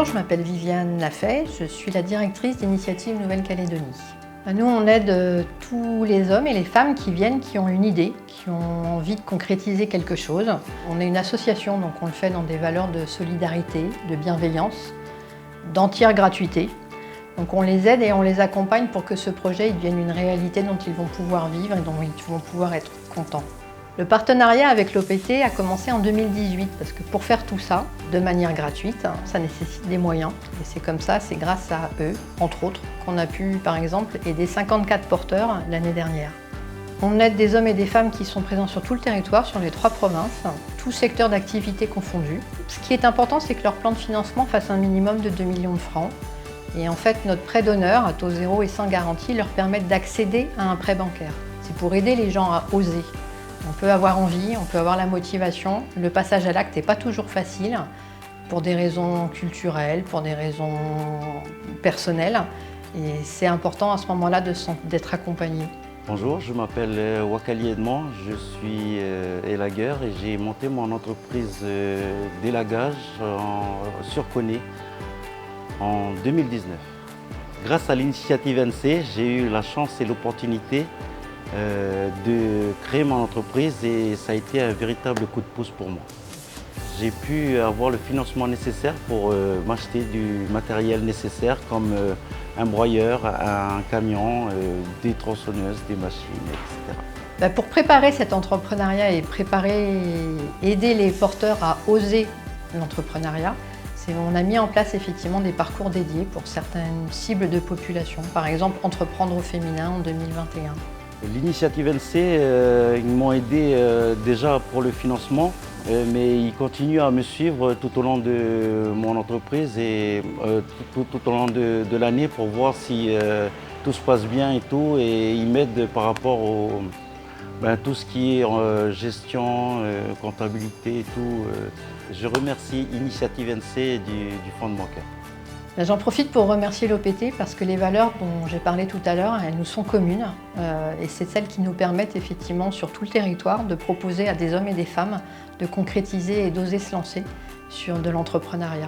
Bonjour, je m'appelle Viviane Lafay, je suis la directrice d'Initiative Nouvelle-Calédonie. Nous, on aide tous les hommes et les femmes qui viennent, qui ont une idée, qui ont envie de concrétiser quelque chose. On est une association, donc on le fait dans des valeurs de solidarité, de bienveillance, d'entière gratuité. Donc on les aide et on les accompagne pour que ce projet devienne une réalité dont ils vont pouvoir vivre et dont ils vont pouvoir être contents. Le partenariat avec l'OPT a commencé en 2018 parce que pour faire tout ça de manière gratuite, ça nécessite des moyens. Et c'est comme ça, c'est grâce à eux, entre autres, qu'on a pu, par exemple, aider 54 porteurs l'année dernière. On aide des hommes et des femmes qui sont présents sur tout le territoire, sur les 3 provinces, tous secteurs d'activité confondus. Ce qui est important, c'est que leur plan de financement fasse un minimum de 2 millions de francs. Et en fait, notre prêt d'honneur à taux zéro et sans garantie leur permet d'accéder à un prêt bancaire. C'est pour aider les gens à oser. On peut avoir envie, on peut avoir la motivation. Le passage à l'acte n'est pas toujours facile pour des raisons culturelles, pour des raisons personnelles. Et c'est important à ce moment-là d'être accompagné. Bonjour, je m'appelle Wakali Edmond, je suis élagueur et j'ai monté mon entreprise d'élagage sur Koné en 2019. Grâce à l'initiative NC, j'ai eu la chance et l'opportunité de créer mon entreprise et ça a été un véritable coup de pouce pour moi. J'ai pu avoir le financement nécessaire pour m'acheter du matériel nécessaire comme un broyeur, un camion, des tronçonneuses, des machines, etc. Pour préparer cet entrepreneuriat et aider les porteurs à oser l'entrepreneuriat, on a mis en place effectivement des parcours dédiés pour certaines cibles de population, par exemple entreprendre au féminin en 2021. L'initiative NC, ils m'ont aidé déjà pour le financement, mais ils continuent à me suivre tout au long de mon entreprise et tout au long de l'année pour voir si tout se passe bien et tout. Et ils m'aident par rapport à tout ce qui est gestion, comptabilité et tout. Je remercie Initiative NC du Fonds de bancaire. J'en profite pour remercier l'OPT parce que les valeurs dont j'ai parlé tout à l'heure, elles nous sont communes et c'est celles qui nous permettent effectivement sur tout le territoire de proposer à des hommes et des femmes de concrétiser et d'oser se lancer sur de l'entrepreneuriat.